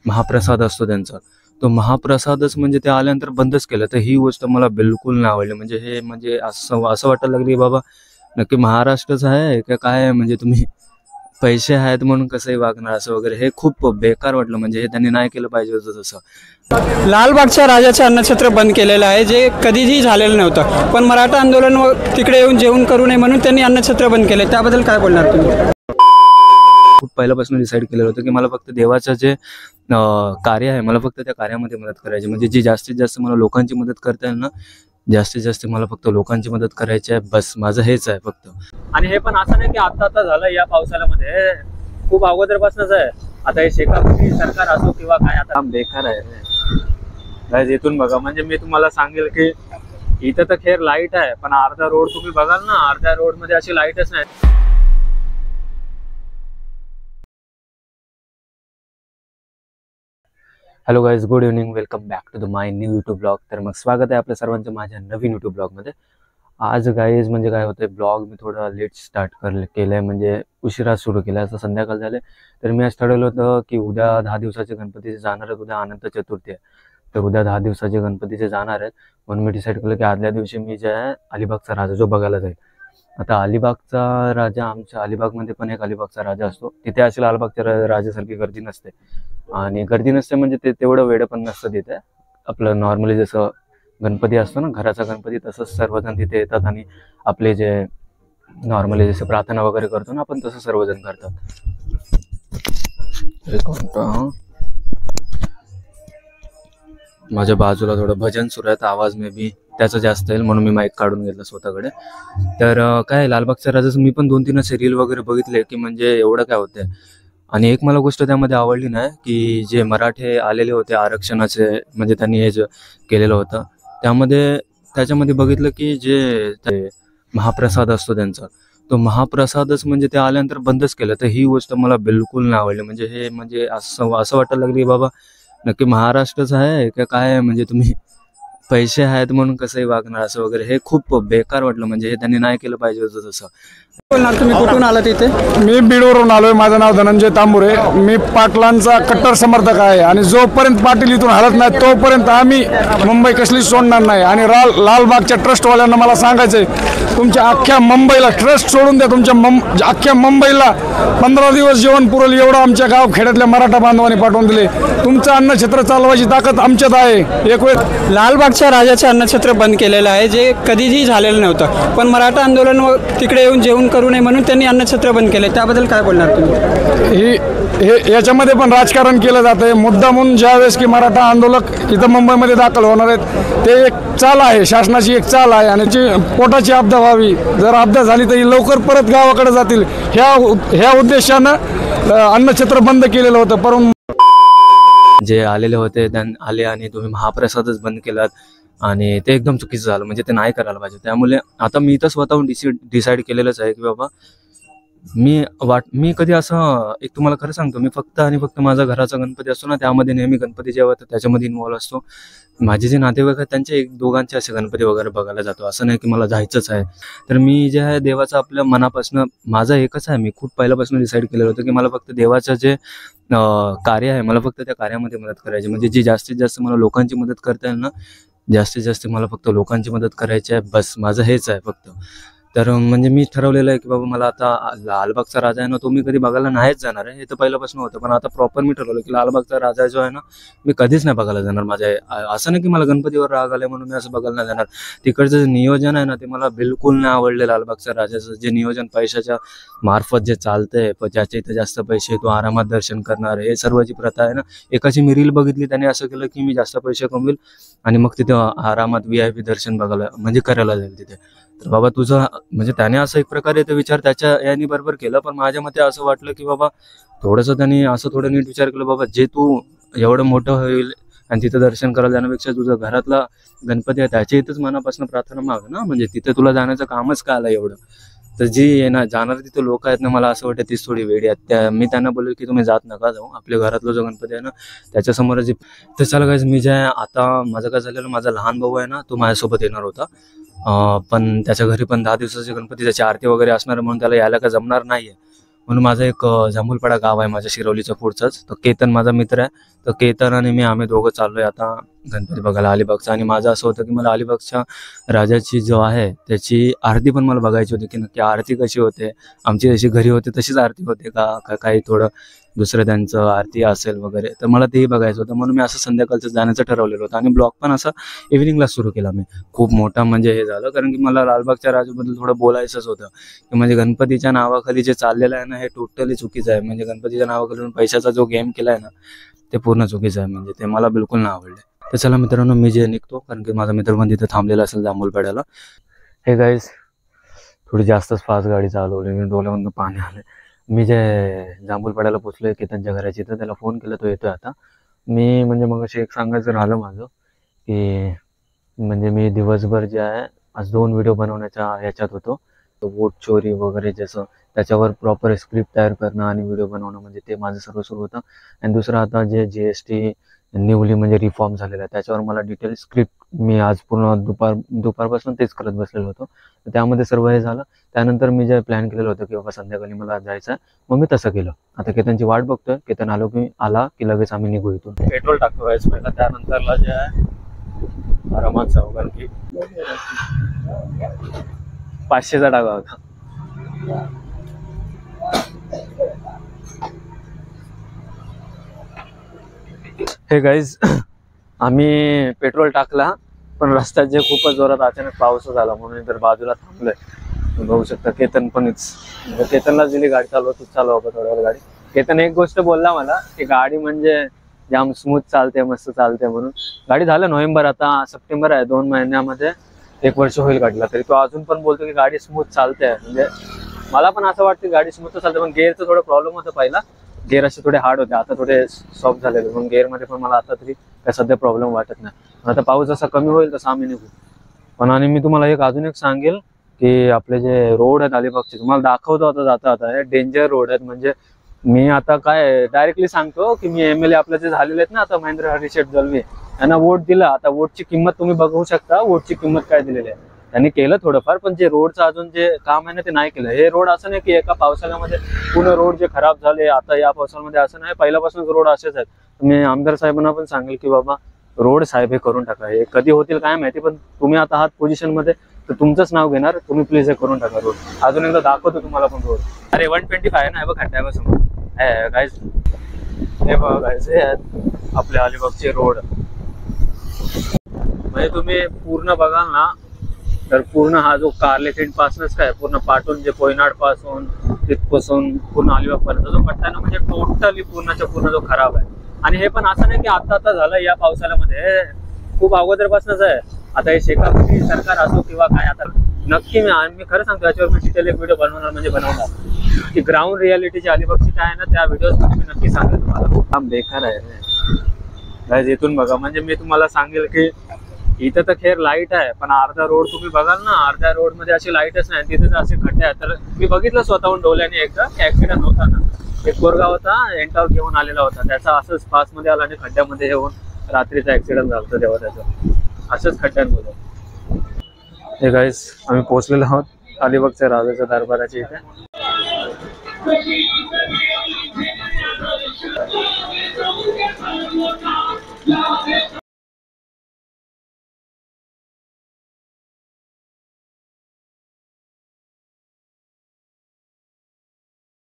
महाप्रसाद असतो त्यांचा, तो महाप्रसादच म्हणजे ते आल्यानंतर बंदच केलं. तर ही गोष्ट मला बिलकुल नाही आवडली. म्हणजे हे म्हणजे असं असं वाटायला लागली बाबा नक्की महाराष्ट्रच आहे का काय आहे, म्हणजे तुम्ही पैसे आहेत म्हणून कसंही वागणार असं वगैरे, हे खूप बेकार वाटलं. म्हणजे हे त्यांनी नाही केलं पाहिजे होतं तसं. लालबागच्या राजाचं अन्नछत्र बंद केलेलं आहे, जे कधीही झालेलं नव्हतं. पण मराठा आंदोलन तिकडे येऊन जेवण करू नये म्हणून त्यांनी अन्नछत्र बंद केले. त्याबद्दल काय बोलणार तुम्ही? खूप पहिल्यापासून डिसाईड केलेलं होतं की मला फक्त देवाचं जे कार्य आहे, मला फक्त त्या कार्यामध्ये मदत करायची. म्हणजे जी जास्तीत जास्त मला लोकांची मदत करता येईल ना, जास्तीत जास्त मला फक्त लोकांची मदत करायची आहे, बस माझं हेच आहे फक्त. आणि हे पण असं नाही की आता झालं या पावसाळ्यामध्ये, खूप अगोदरपासूनच आहे. आता हे शेकापची सरकार असो किंवा काय, आता बेकार आहे. गाईज इथून बघा, म्हणजे मी तुम्हाला सांगेल की इथं तर खेर लाईट आहे, पण अर्धा रोड तुम्ही बघाल ना, अर्ध्या रोड मध्ये अशी लाईटच नाही. Hello guys, good evening, welcome back to the my new YouTube blog. तर मग स्वागत आहे आपल्या सर्वांचं माझ्या नवीन यूट्यूब ब्लॉगमध्ये. आज गाईज म्हणजे काय होतं, ब्लॉग मी थोडा लेट स्टार्ट केलं आहे, म्हणजे उशिरा सुरू केला आहे. असं संध्याकाळ झाले. तर मी आज ठरवलं होतं की उद्या 10 दिवसाचे गणपतीचे जाणार आहेत. उद्या अनंत चतुर्थी आहे, तर उद्या 10 दिवसाचे गणपतीचे जाणार आहेत. म्हणून मी डिसाईड केलं की आदल्या दिवशी मी जे आहे अलिबागचा राजा जो बघायला जाईल. आता अलिबागचा राजा, आमच्या अलिबागमध्ये पण एक अलिबागचा राजा असतो. तिथे असेल अलिबागच्या राजासारखी गर्दी नसते. आणि गर्दी नसते म्हणजे ते तेवढं वेळ पण नसतं तिथे. आपलं नॉर्मली जसं गणपती असतो ना, घराचा गणपती, तसंच सर्वजण तिथे येतात आणि आपले जे नॉर्मली जसं प्रार्थना वगैरे करतो ना आपण, तसं सर्वजण करतात. एक मिनिट, माझ्या बाजूला थोडं भजन सुरू आहे, आवाज मे बी त्याचं जास्त येईल म्हणून मी माईक काढून घेतला स्वतःकडे. तर काय लालबागच्या राजाचं मी पण 2-3 असे रील वगैरे बघितले की म्हणजे एवढं काय होतंय. आणि एक मला गोष्ट त्यामध्ये आवडली नाही की जे मराठे आलेले होते आरक्षणाचे, म्हणजे त्यांनी हे जे केलेलं होतं त्याच्यामध्ये बघितलं की जे ते महाप्रसाद असतो त्यांचा, तो महाप्रसादच म्हणजे ते आल्यानंतर बंदच केलं. तर ही गोष्ट मला बिलकुल नाही आवडली. म्हणजे हे म्हणजे असं वाटायला लागली बाबा नक्की महाराष्ट्रच आहे का काय आहे, म्हणजे तुम्ही पैसे आहेत म्हणून कसंही वागणार असं वगैरे, हे खूप बेकार वाटलं. म्हणजे हे त्यांनी नाही केलं पाहिजे होतं तसं. बोलणार तुम्ही, कुठून आला तिथे? मी बीडवरून आलोय. माझं नाव धनंजय तांबुरे. मी पाटलांचा कट्टर समर्थक आहे आणि जोपर्यंत पाटील इथून हलत नाही तोपर्यंत आम्ही मुंबई कसली सोडणार नाही. आणि लालबागच्या ट्रस्टवाल्यांना मला सांगायचंय, तुमच्या अख्ख्या मुंबईला ट्रस्ट सोडून द्या. तुमच्या अख्ख्या मुंबईला 15 दिवस जेवण पुरवलं एवढं आमच्या गाव खेड्यातल्या मराठा बांधवांनी पाठवून दिले. तुमचं अन्नछत्र चालवायची ताकद आमच्यात आहे. एक वेळ लालबागच्या राजाचं अन्नछत्र बंद केलेलं आहे, जे कधीही झालेलं नव्हतं. पण मराठा आंदोलन तिकडे येऊन जेवण करू नये म्हणून त्यांनी अन्नछत्र बंद केले. त्याबद्दल काय बोलणार तुम्ही? हे याच्यामध्ये पण राजकारण केलं जातंय मुद्दामून. ज्यावेळेस की मराठा आंदोलक इथं मुंबईमध्ये दाखल होणार आहेत, ते एक चाल आहे, शासनाची एक चाल आहे. आणि पोटाची आपदा व्हावी, जर आपदा झाली तर लवकर परत गावाकडे जातील, ह्या उद्देशानं अन्नछत्र बंद केलेलं होतं. परंतु जे आलेले होते आले आणि तुम्ही महाप्रसादच बंद केलात, आणि ते एकदम चुकीचं झालं. म्हणजे ते नाही करायला पाहिजे. त्यामुळे आता मी तर स्वतःहून डिसाईड केलेलंच आहे की बाबा मी कधी असं, एक तुम्हाला खरं सांगतो, मी फक्त आणि फक्त माझा घराचा गणपती असतो ना, त्यामध्ये नेहमी गणपती जेव्हा त्याच्यामध्ये इन्व्हॉल्व असतो. माझे जे नातेवाईक आहेत त्यांचे 1-2 असे गणपती वगैरे बघायला जातो. असं नाही की मला जायचंच आहे. तर मी जे आहे देवाचं आपल्या मनापासून, माझं एकच आहे, मी खूप पहिल्यापासून डिसाईड केलेलं होतं की मला फक्त देवाचं जे कार्य आहे, मला फक्त त्या कार्यामध्ये मदत करायची. म्हणजे जी जास्तीत जास्त मला लोकांची मदत करता येईल ना, जास्तीत जास्त मला फक्त लोकांची मदत करायची आहे, बस माझं हेच आहे फक्त. तर म्हणजे मी ठरवलेलं आहे की बाबा मला आता लालबागचा राजा आहे ना, तो मी कधी बघायला नाहीच जाणार आहे. हे तर पहिल्यापासून होतं, पण आता प्रॉपर मी ठरवलं की लालबागचा राजा जो आहे ना, मी कधीच नाही बघायला जाणार. असं नाही की मला गणपतीवर राग आलाय म्हणून मी असं बघायला नाही जाणार. तिकडचं जे नियोजन आहे ना, ते मला बिलकुल नाही आवडले. लालबागच्या राजाचं जे नियोजन, पैशाच्या मार्फत जे चालतंय, ज्याच्या इथे जास्त पैसे तो आरामात दर्शन करणार, हे सर्व जी प्रथा आहे ना. एकाची मी रील बघितली, त्याने असं केलं की मी जास्त पैसे कमवेल आणि मग तिथे आरामात VIP दर्शन बघायला म्हणजे करायला जाईल तिथे. तर बाबा तुझं म्हणजे त्याने असं एक प्रकारे ते विचार त्याच्या याने बरोबर केलं, पण माझ्या मते असं वाटलं की बाबा थोडंसं त्यांनी असं थोडं नीट विचार केला, बाबा जे तू एवढं मोठं होईल आणि तिथं दर्शन करायला जाण्यापेक्षा तुझं घरातला गणपती आहे त्याच्या इथंच मनापासून प्रार्थना माग ना. म्हणजे तिथे तुला जाण्याचं कामच काय आलं एवढं. तर जी आहे ना जाणार तिथे लोक आहेत ना, मला असं वाटतं तीच थोडी वेळी आहेत. मी त्यांना बोललो की तुम्ही जात नका जाऊ, आपल्या घरातला जो गणपती आहे ना त्याच्यासमोर जी. तर चला गाईज, मी जे आता माझं काय झालेलं, माझा लहान भाऊ आहे ना, तो माझ्यासोबत येणार होता. पण त्याच्या घरी पण 10 दिवसाचे गणपती, त्याची आरती वगैरे असणार म्हणून त्याला यायला काय जमणार नाही आहे. म्हणून माझा एक जांभूलपाडा गाव आहे माझ्या शिरवलीच्या पुढचाच. तर केतन माझा मित्र आहे. तर केतन आणि मी आम्ही दोघं चाललोय आता गणपती बघायला अलिबागचा. आणि माझं असं होतं की मला अलिबागच्या राजाची जो आहे त्याची आरती पण मला बघायची होती की नक्की आरती कशी होते. आमची जशी घरी होते तशीच आरती होते का काही थोडं दुसरं त्यांचं आरती असेल वगैरे. तर मला तेही बघायचं होतं म्हणून मी असं संध्याकाळचं जाण्याचं ठरवलेलं होतं. आणि ब्लॉग पण असं इव्हिनिंगला सुरू केला मी. खूप मोठा म्हणजे हे झालं कारण की मला लालबागच्या राजाबद्दल थोडं बोलायचंच होतं की म्हणजे गणपतीच्या नावाखाली जे चाललेलं आहे ना हे टोटली चुकीचं आहे. म्हणजे गणपतीच्या नावाखाली पैशाचा जो गेम केला आहे ना ते पूर्ण चुकीचं आहे. म्हणजे ते मला बिलकुल नाही आवडले. तर चला मित्रांनो मी जे निघतो कारण की माझा मित्र पण तिथे थांबलेला असेल जांभूलपाड्याला. हे गाईज थोडी जास्तच फास्ट गाडी चालवली. मी डोळ्यामधून पाणी आले. मी जे जांभूलपाड्याला पोचलोय केतनच्या घराची तर त्याला फोन केला तो येतोय आता. मी म्हणजे मग एक सांगायचं राहिलं माझं की म्हणजे मी दिवसभर जे आहे आज 2 व्हिडिओ बनवण्याच्या ह्याच्यात होतो. वोट चोरी वगैरे जसं त्याच्यावर प्रॉपर स्क्रिप्ट तयार करणं आणि व्हिडिओ बनवणं म्हणजे ते माझं सर्व सुरू होतं. आणि दुसरं आता जे GST न्यूली म्हणजे रिफॉर्म झालेला आहे त्याच्यावर मला डिटेल स्क्रिप्ट मी आज पूर्ण दुपारपासून तेच करत बसलेलो होतो. तर त्यामध्ये सर्व हे झालं. त्यानंतर मी जे प्लॅन केलेलं होतं की बाबा संध्याकाळी मला जायचं आहे मग मी तसं केलं. आता केतनची वाट बघतोय. केतन आला की लगेच आम्ही निघू इथून. पेट्रोल टाकतो पहिला त्यानंतरला जे आहे आरामात जाऊ कारण की 500चा टाका होता. हे गाईज आम्ही पेट्रोल टाकला पण रस्त्यात जे खूपच जोरात अचानक पाऊस झाला म्हणून तर बाजूला थांबलोय. बघू शकता केतन पणच केतनलाच दिली गाडी तूच चालव थोड्या वेळ गाडी. केतन एक गोष्ट बोलला मला की गाडी म्हणजे जाम स्मूथ चालते मस्त चालते म्हणून. गाडी झालं नोव्हेंबर आता सप्टेंबर आहे 2 महिन्यामध्ये 1 वर्ष होईल गाडीला तरी तो अजून पण बोलतो की गाडी स्मूथ चालते. म्हणजे मला पण असं वाटतं गाडी स्मूथ चालते पण गेअरचा थोडा प्रॉब्लेम होता पहिला. गेअर असे थोडे हार्ड होते आता थोडे सॉफ्ट झालेले म्हणून गेअरमध्ये पण मला आता तरी काय सध्या प्रॉब्लेम वाटत नाही. आता पाऊस जसा कमी होईल तसा आम्ही निघू. पण आणि मी तुम्हाला अजून एक सांगेल की आपले जे रोड आहेत अलिबागचे तुम्हाला दाखवतो आता जाता हे डेंजर रोड आहेत. म्हणजे मी आता काय डायरेक्टली सांगतो की मी MLA आपले जे झालेले आहेत ना आता महेंद्र हरिशेठ दलवी यांना वोट दिला. आता वोटची किंमत तुम्ही बघू शकता. वोटची किंमत काय दिलेली आहे त्यांनी केलं थोडंफार पण जे रोडचं अजून जे काम आहे ना ते नाही केलं. हे रोड असं नाही की एका पावसाळ्यामध्ये पूर्ण रोड जे खराब झाले आता या पावसाळ्यामध्ये असं नाही. पहिल्यापासूनच रोड असेच आहेत. मी आमदार साहेबांना पण सांगेल की बाबा रोड साहेब हे करून टाका. हे कधी होतील काय माहिती पण तुम्ही आता आहात पोझिशनमध्ये तर तुमचंच नाव घेणार. तुम्ही प्लीज हे करून टाका रोड. अजून एकदा दाखवतो तुम्हाला पण रोड. अरे 125 आहे ना हे बघ खड्डा आहे समोर गाईज. हे बघा गाईज हे आहेत आपल्या अलिबागचे रोड. म्हणजे तुम्ही पूर्ण बघाल ना तर पूर्ण हा जो कार्लेखिंड पासूनच काय पूर्ण पाटून जे कोयनाड पासून तिथपासून पूर्ण अलिबाग पर्यंत जो पट्टा ना म्हणजे टोटली पूर्णच्या पूर्ण जो खराब आहे. आणि हे पण असं नाही की आता झालं या पावसाळ्यामध्ये खूप अगोदरपासूनच आहे. आता हे शेकापची सरकार असो किंवा काय आता नक्की मी खरं सांगतो याच्यावर मी डिटेल एक व्हिडिओ बनवणार की ग्राउंड रियालिटी जी अलिबागची काय आहे ना त्या व्हिडिओमध्ये मी नक्की सांगेल तुम्हाला. खूप काम बेकार आहे इथून बघा. म्हणजे मी तुम्हाला सांगेल की इथं तर खेर लाईट आहे पण अर्धा रोड तुम्ही बघाल ना अर्ध्या रोड मध्ये अशी लाईटच नाही. तिथे असे खड्डे आहेत. तर मी बघितलं स्वतःहून डोळ्याने एकदा ऍक्सिडेंट होता ना. एक पोरगा होता एंटावर घेऊन आलेला होता त्याचा असंच फास्ट मध्ये आला आणि खड्ड्यामध्ये येऊन रात्रीचा ऍक्सिडेंट झाला तेव्हा त्याचा असंच खड्ड्यांमध्ये. हे गाईस आम्ही पोहोचलेलो आहोत अलिबागच्या राजाच्या दरबाराच्या इथे.